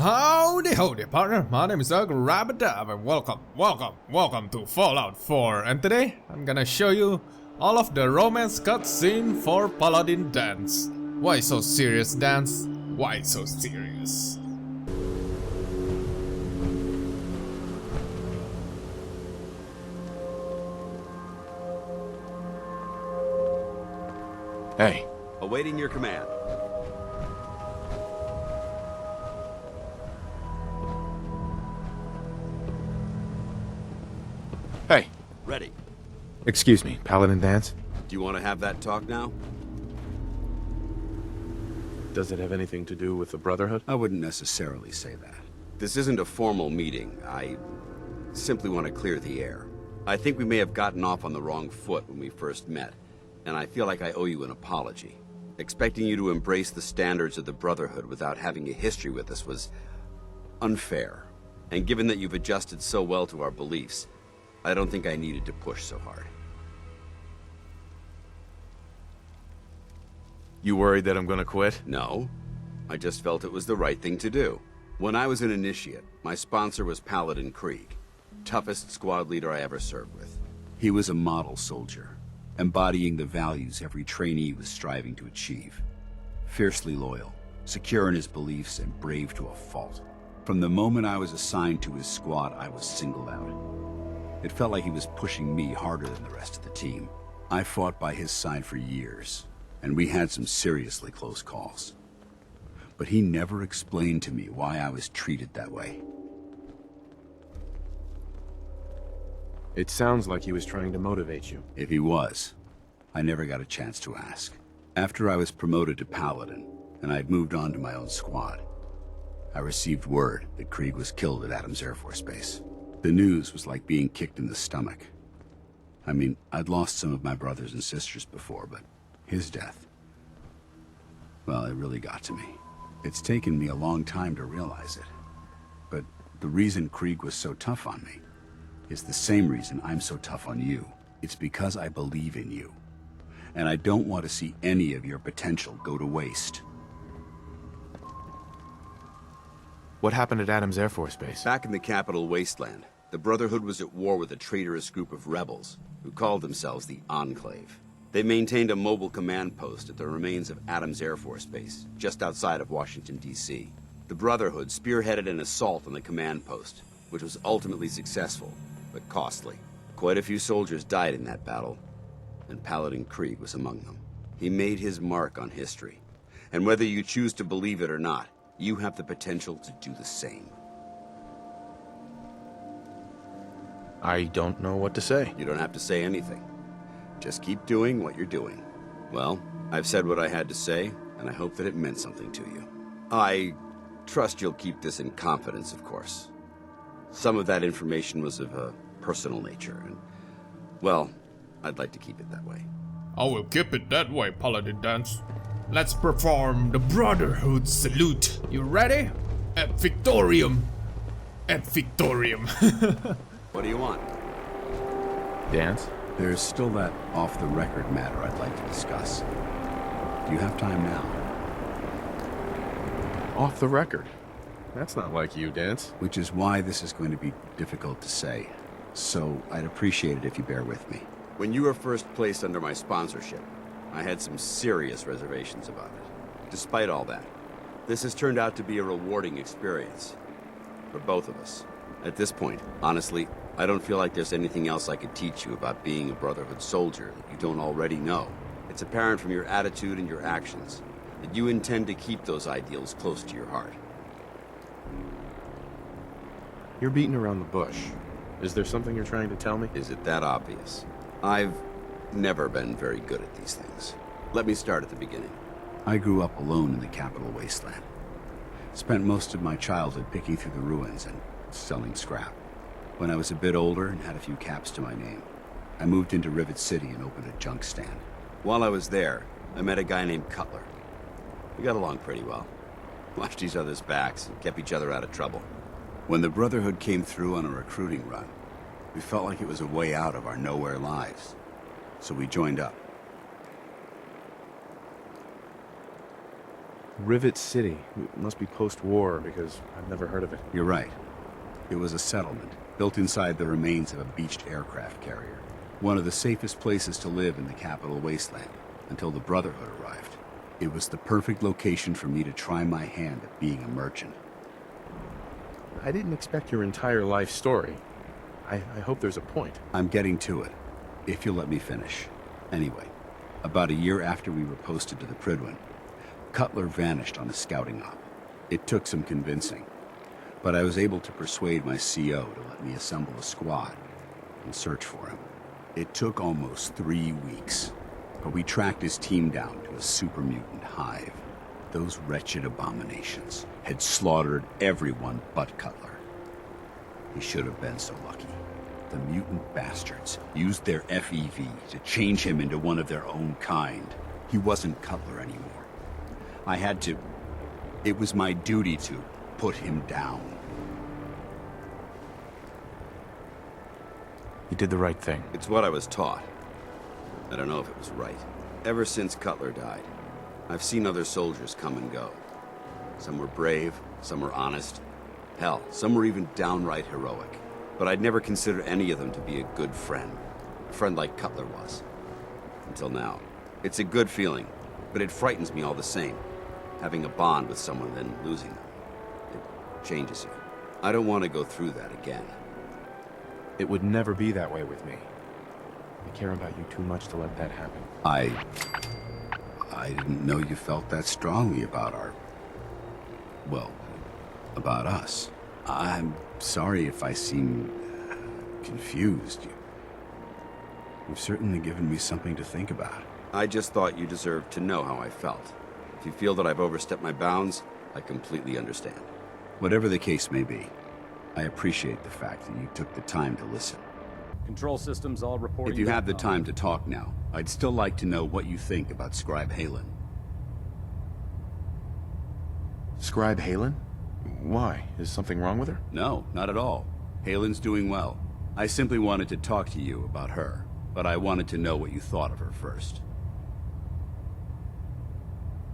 Howdy partner, my name is comrade and welcome to Fallout 4, and today I'm gonna show you all of the romance cutscene for Paladin Danse. Why so serious, Danse? Why so serious? Hey. Awaiting your command. Hey. Ready. Excuse me, Paladin Danse? Do you want to have that talk now? Does it have anything to do with the Brotherhood? I wouldn't necessarily say that. This isn't a formal meeting. I simply want to clear the air. I think we may have gotten off on the wrong foot when we first met, and I feel like I owe you an apology. Expecting you to embrace the standards of the Brotherhood without having a history with us was unfair. And given that you've adjusted so well to our beliefs, I don't think I needed to push so hard. You worried that I'm gonna quit? No. I just felt it was the right thing to do. When I was an initiate, my sponsor was Paladin Krieg, toughest squad leader I ever served with. He was a model soldier, embodying the values every trainee was striving to achieve. Fiercely loyal, secure in his beliefs, and brave to a fault. From the moment I was assigned to his squad, I was singled out. It felt like he was pushing me harder than the rest of the team. I fought by his side for years, and we had some seriously close calls. But he never explained to me why I was treated that way. It sounds like he was trying to motivate you. If he was, I never got a chance to ask. After I was promoted to Paladin, and I'd moved on to my own squad, I received word that Krieg was killed at Adams Air Force Base. The news was like being kicked in the stomach. I mean, I'd lost some of my brothers and sisters before, but his death, well, it really got to me. It's taken me a long time to realize it. But the reason Krieg was so tough on me is the same reason I'm so tough on you. It's because I believe in you. And I don't want to see any of your potential go to waste. What happened at Adams Air Force Base? Back in the capital wasteland, the Brotherhood was at war with a traitorous group of rebels who called themselves the Enclave. They maintained a mobile command post at the remains of Adams Air Force Base, just outside of Washington, D.C. The Brotherhood spearheaded an assault on the command post, which was ultimately successful, but costly. Quite a few soldiers died in that battle, and Paladin Krieg was among them. He made his mark on history, and whether you choose to believe it or not, you have the potential to do the same. I don't know what to say. You don't have to say anything. Just keep doing what you're doing. Well, I've said what I had to say, and I hope that it meant something to you. I trust you'll keep this in confidence, of course. Some of that information was of a personal nature, and, well, I'd like to keep it that way. I will keep it that way, Paladin Danse. Let's perform the Brotherhood salute. You ready? Et Victorium. Et Victorium. What do you want? Danse? There's still that off-the-record matter I'd like to discuss. Do you have time now? Off the record? That's not like you, Danse. Which is why this is going to be difficult to say. So I'd appreciate it if you bear with me. When you were first placed under my sponsorship, I had some serious reservations about it. Despite all that, this has turned out to be a rewarding experience. For both of us. At this point, honestly, I don't feel like there's anything else I could teach you about being a Brotherhood soldier that you don't already know. It's apparent from your attitude and your actions that you intend to keep those ideals close to your heart. You're beating around the bush. Is there something you're trying to tell me? Is it that obvious? I've never been very good at these things. Let me start at the beginning. I grew up alone in the capital wasteland. Spent most of my childhood picking through the ruins and selling scrap. When I was a bit older and had a few caps to my name, I moved into Rivet City and opened a junk stand. While I was there, I met a guy named Cutler. We got along pretty well. Watched each other's backs and kept each other out of trouble. When the Brotherhood came through on a recruiting run, we felt like it was a way out of our nowhere lives. So we joined up. Rivet City. It must be post-war, because I've never heard of it. You're right. It was a settlement, built inside the remains of a beached aircraft carrier. One of the safest places to live in the capital wasteland, until the Brotherhood arrived. It was the perfect location for me to try my hand at being a merchant. I didn't expect your entire life story. I hope there's a point. I'm getting to it, if you'll let me finish. Anyway, about a year after we were posted to the Prydwen, Cutler vanished on a scouting op. It took some convincing, but I was able to persuade my CO to let me assemble a squad and search for him. It took almost 3 weeks, but we tracked his team down to a super mutant hive. Those wretched abominations had slaughtered everyone but Cutler. He should have been so lucky. The mutant bastards used their FEV to change him into one of their own kind. He wasn't Cutler anymore. I had to... It was my duty to put him down. You did the right thing. It's what I was taught. I don't know if it was right. Ever since Cutler died, I've seen other soldiers come and go. Some were brave, some were honest. Hell, some were even downright heroic. But I'd never considered any of them to be a good friend. A friend like Cutler was. Until now. It's a good feeling, but it frightens me all the same. Having a bond with someone, then losing them. It changes you. I don't want to go through that again. It would never be that way with me. I care about you too much to let that happen. I didn't know you felt that strongly about about us. I'm sorry if I seem confused. You've certainly given me something to think about. I just thought you deserved to know how I felt. If you feel that I've overstepped my bounds, I completely understand. Whatever the case may be, I appreciate the fact that you took the time to listen. Control systems all reporting. If you have the time to talk now, I'd still like to know what you think about Scribe Halen. Scribe Halen? Why? Is something wrong with her? No, not at all. Halen's doing well. I simply wanted to talk to you about her, but I wanted to know what you thought of her first.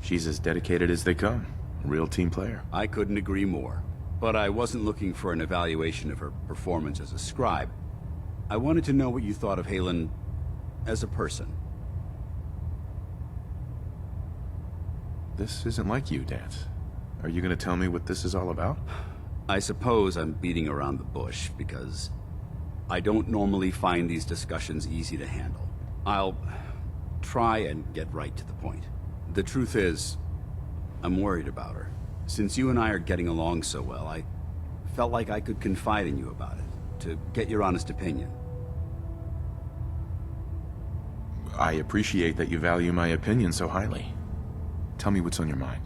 She's as dedicated as they come. A real team player. I couldn't agree more. But I wasn't looking for an evaluation of her performance as a scribe. I wanted to know what you thought of Halen as a person. This isn't like you, Danse. Are you gonna tell me what this is all about? I suppose I'm beating around the bush because I don't normally find these discussions easy to handle. I'll try and get right to the point. The truth is, I'm worried about her. Since you and I are getting along so well, I felt like I could confide in you about it, to get your honest opinion. I appreciate that you value my opinion so highly. Tell me what's on your mind.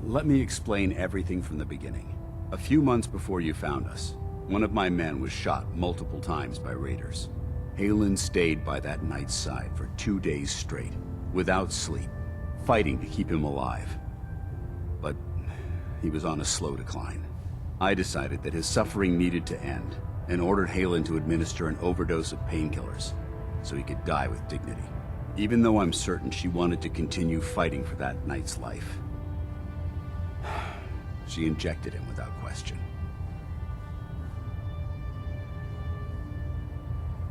Let me explain everything from the beginning. A few months before you found us, one of my men was shot multiple times by raiders. Halen stayed by that knight's side for 2 days straight, without sleep, fighting to keep him alive. But he was on a slow decline. I decided that his suffering needed to end, and ordered Halen to administer an overdose of painkillers, so he could die with dignity. Even though I'm certain she wanted to continue fighting for that knight's life. She injected him without question.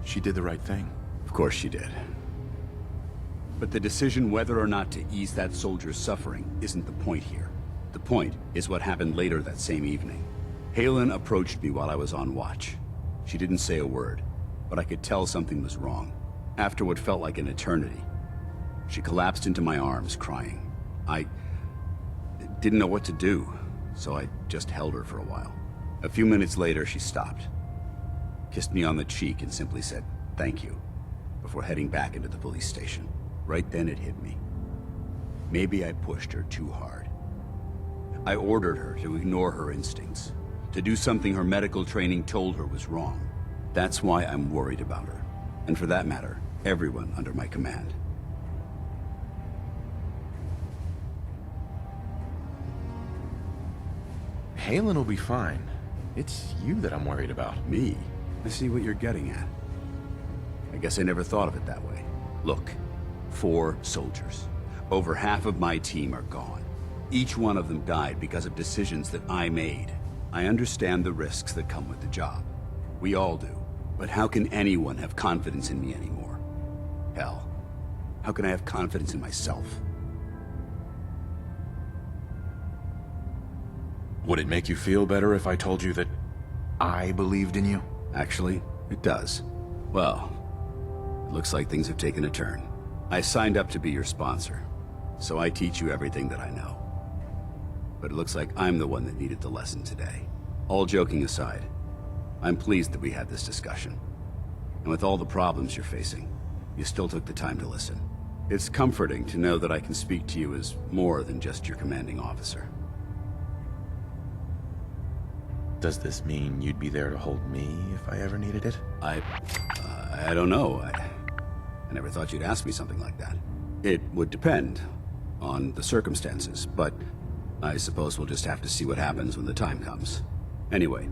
She did the right thing. Of course she did. But the decision whether or not to ease that soldier's suffering isn't the point here. The point is what happened later that same evening. Halen approached me while I was on watch. She didn't say a word, but I could tell something was wrong. After what felt like an eternity, she collapsed into my arms, crying. I didn't know what to do, so I just held her for a while. A few minutes later, she stopped, kissed me on the cheek, and simply said, "Thank you," before heading back into the police station. Right then it hit me. Maybe I pushed her too hard. I ordered her to ignore her instincts, to do something her medical training told her was wrong. That's why I'm worried about her, and for that matter, everyone under my command. Halen will be fine. It's you that I'm worried about. Me? I see what you're getting at. I guess I never thought of it that way. Look, 4 soldiers. Over half of my team are gone. Each one of them died because of decisions that I made. I understand the risks that come with the job. We all do. But how can anyone have confidence in me anymore? Hell, how can I have confidence in myself? Would it make you feel better if I told you that I believed in you? Actually, it does. Well, it looks like things have taken a turn. I signed up to be your sponsor, so I teach you everything that I know. But it looks like I'm the one that needed the lesson today. All joking aside, I'm pleased that we had this discussion. And with all the problems you're facing, you still took the time to listen. It's comforting to know that I can speak to you as more than just your commanding officer. Does this mean you'd be there to hold me if I ever needed it? I don't know. I never thought you'd ask me something like that. It would depend on the circumstances, but I suppose we'll just have to see what happens when the time comes. Anyway,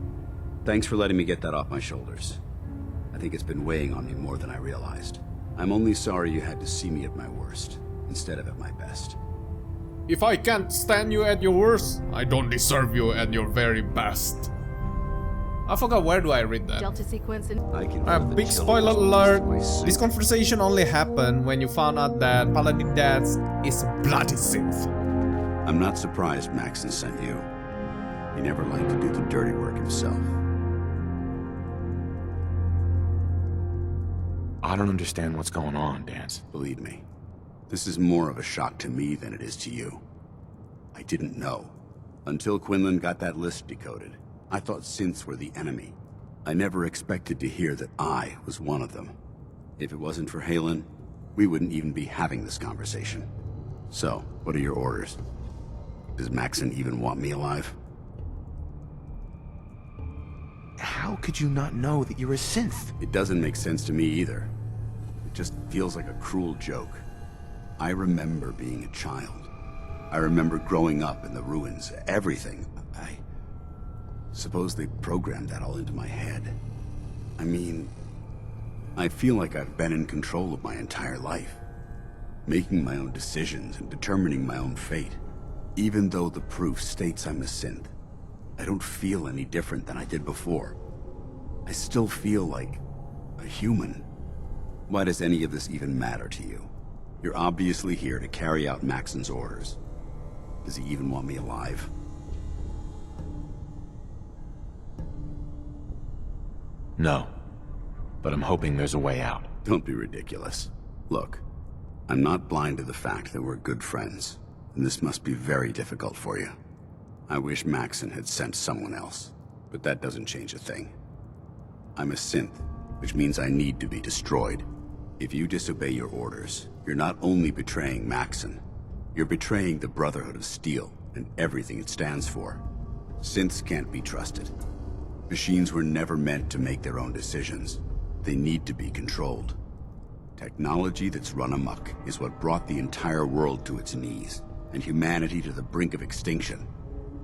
thanks for letting me get that off my shoulders. I think it's been weighing on me more than I realized. I'm only sorry you had to see me at my worst, instead of at my best. If I can't stand you at your worst, I don't deserve you at your very best. I forgot, where do I read that? Delta sequence in I can feel the Big chill spoiler rush alert. through my suit. This conversation only happened when you found out that Paladin Danse is a bloody synth. I'm not surprised Maxon sent you. He never liked to do the dirty work himself. I don't understand what's going on, Danse. Believe me, this is more of a shock to me than it is to you. I didn't know. Until Quinlan got that list decoded, I thought synths were the enemy. I never expected to hear that I was one of them. If it wasn't for Halen, we wouldn't even be having this conversation. So, what are your orders? Does Maxon even want me alive? How could you not know that you're a synth? It doesn't make sense to me either. It just feels like a cruel joke. I remember being a child. I remember growing up in the ruins, everything. I suppose they programmed that all into my head. I mean, I feel like I've been in control of my entire life, making my own decisions and determining my own fate. Even though the proof states I'm a synth, I don't feel any different than I did before. I still feel like a human. Why does any of this even matter to you? You're obviously here to carry out Maxon's orders. Does he even want me alive? No. But I'm hoping there's a way out. Don't be ridiculous. Look, I'm not blind to the fact that we're good friends, and this must be very difficult for you. I wish Maxon had sent someone else, but that doesn't change a thing. I'm a synth, which means I need to be destroyed. If you disobey your orders, you're not only betraying Maxon, you're betraying the Brotherhood of Steel and everything it stands for. Synths can't be trusted. Machines were never meant to make their own decisions. They need to be controlled. Technology that's run amok is what brought the entire world to its knees, and humanity to the brink of extinction.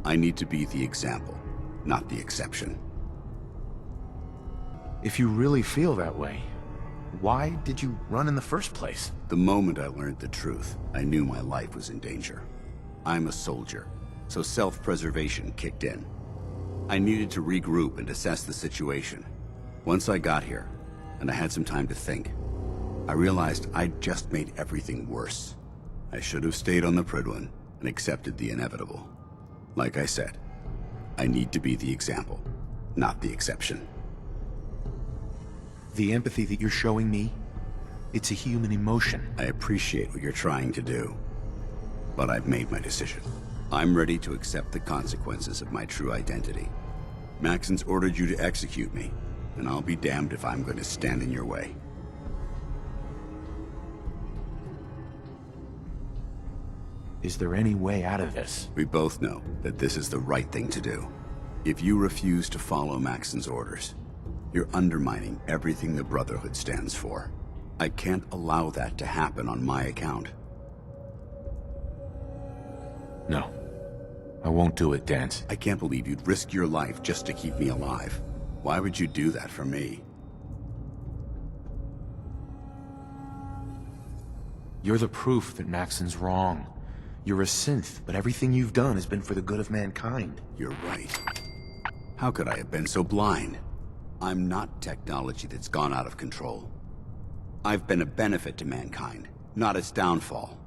I need to be the example, not the exception. If you really feel that way, why did you run in the first place? The moment I learned the truth, I knew my life was in danger. I'm a soldier, so self-preservation kicked in. I needed to regroup and assess the situation. Once I got here, and I had some time to think, I realized I'd just made everything worse. I should have stayed on the Prydwen and accepted the inevitable. Like I said, I need to be the example, not the exception. The empathy that you're showing me, it's a human emotion. I appreciate what you're trying to do, but I've made my decision. I'm ready to accept the consequences of my true identity. Maxon's ordered you to execute me, and I'll be damned if I'm going to stand in your way. Is there any way out of this? We both know that this is the right thing to do. If you refuse to follow Maxon's orders, you're undermining everything the Brotherhood stands for. I can't allow that to happen on my account. No. I won't do it, Danse. I can't believe you'd risk your life just to keep me alive. Why would you do that for me? You're the proof that Maxon's wrong. You're a synth, but everything you've done has been for the good of mankind. You're right. How could I have been so blind? I'm not technology that's gone out of control. I've been a benefit to mankind, not its downfall.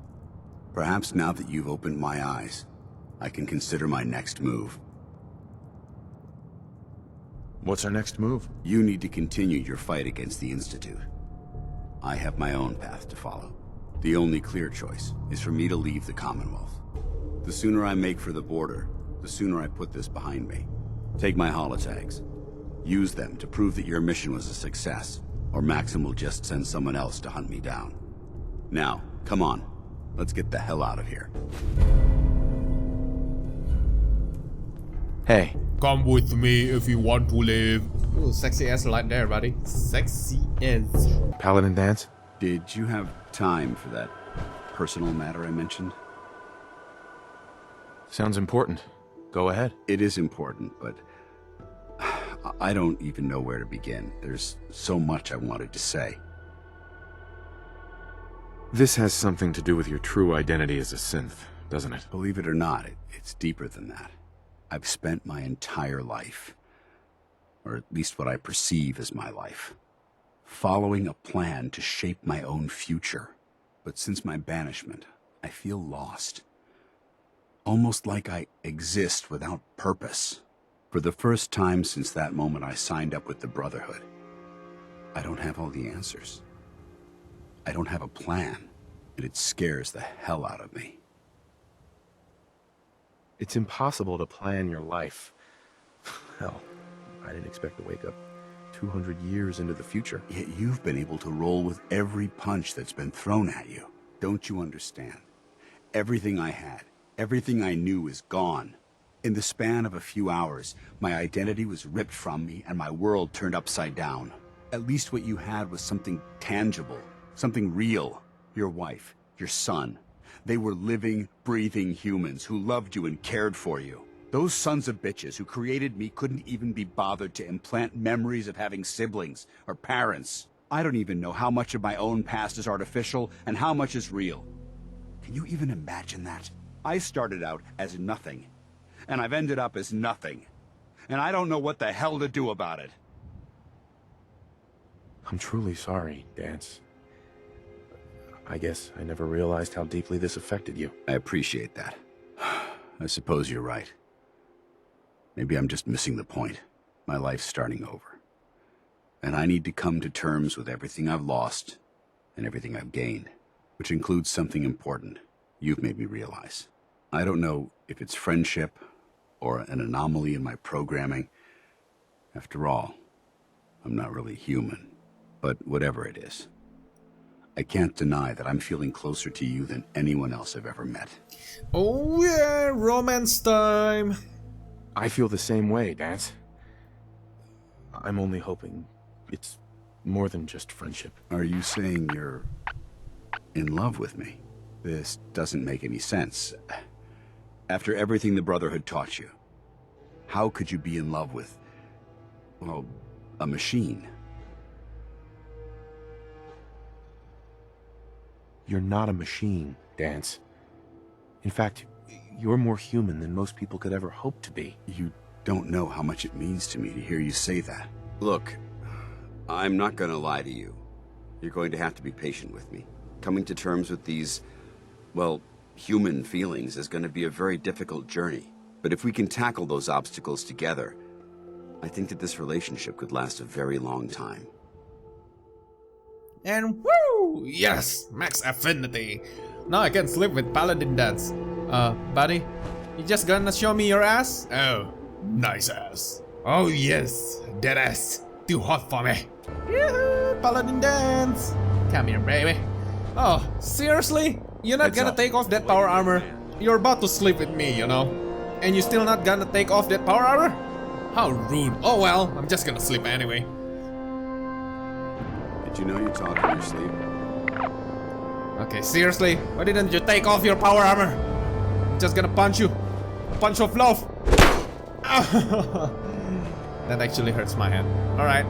Perhaps now that you've opened my eyes, I can consider my next move. What's our next move? You need to continue your fight against the Institute. I have my own path to follow. The only clear choice is for me to leave the Commonwealth. The sooner I make for the border, the sooner I put this behind me. Take my holotags. Use them to prove that your mission was a success, or Maxim will just send someone else to hunt me down. Now, come on. Let's get the hell out of here. Hey. Come with me if you want to live. Ooh, sexy ass right there, buddy. Sexy ass. Paladin Danse? Did you have time for that personal matter I mentioned? Sounds important. Go ahead. It is important, but I don't even know where to begin. There's so much I wanted to say. This has something to do with your true identity as a synth, doesn't it? Believe it or not, it's deeper than that. I've spent my entire life, or at least what I perceive as my life, following a plan to shape my own future. But since my banishment, I feel lost. Almost like I exist without purpose. For the first time since that moment I signed up with the Brotherhood, I don't have all the answers. I don't have a plan, and it scares the hell out of me. It's impossible to plan your life. Hell, I didn't expect to wake up 200 years into the future. Yet you've been able to roll with every punch that's been thrown at you. Don't you understand? Everything I had, everything I knew is gone. In the span of a few hours, my identity was ripped from me and my world turned upside down. At least what you had was something tangible, something real. Your wife, your son. They were living, breathing humans who loved you and cared for you. Those sons of bitches who created me couldn't even be bothered to implant memories of having siblings or parents. I don't even know how much of my own past is artificial and how much is real. Can you even imagine that? I started out as nothing, and I've ended up as nothing. And I don't know what the hell to do about it. I'm truly sorry, Danse. I guess I never realized how deeply this affected you. I appreciate that. I suppose you're right. Maybe I'm just missing the point. My life's starting over. And I need to come to terms with everything I've lost and everything I've gained, which includes something important you've made me realize. I don't know if it's friendship or an anomaly in my programming. After all, I'm not really human. But whatever it is, I can't deny that I'm feeling closer to you than anyone else I've ever met. Oh yeah, romance time. I feel the same way, Danse. I'm only hoping it's more than just friendship. Are you saying you're in love with me? This doesn't make any sense. After everything the Brotherhood taught you, how could you be in love with, well, a machine? You're not a machine, Danse. In fact, you're more human than most people could ever hope to be. You don't know how much it means to me to hear you say that. Look, I'm not gonna lie to you. You're going to have to be patient with me. Coming to terms with these, well, human feelings is going to be a very difficult journey. But if we can tackle those obstacles together, I think that this relationship could last a very long time. And woo! Yes! Max affinity! Now I can sleep with Paladin Danse. Buddy? You just gonna show me your ass? Oh, nice ass. Oh yes, that ass. Too hot for me. Yoo-hoo, Paladin Danse! Come here, baby. Oh, seriously? You're not gonna take off that power armor? You're about to sleep with me, you know? And you're still not gonna take off that power armor? How rude. Oh well, I'm just gonna sleep anyway. Did you know you talk in your sleep? Okay, seriously? Why didn't you take off your power armor? I'm just gonna punch you. Punch of love. That actually hurts my hand. Alright.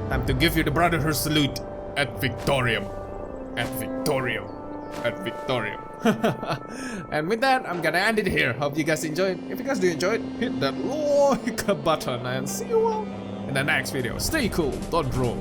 Time to give you the Brotherhood salute. At Victorium. At Victorium. At Victorium. And with that, I'm gonna end it here. Hope you guys enjoyed. If you guys do enjoy it, hit that like button and see you all in the next video. Stay cool, don't roll.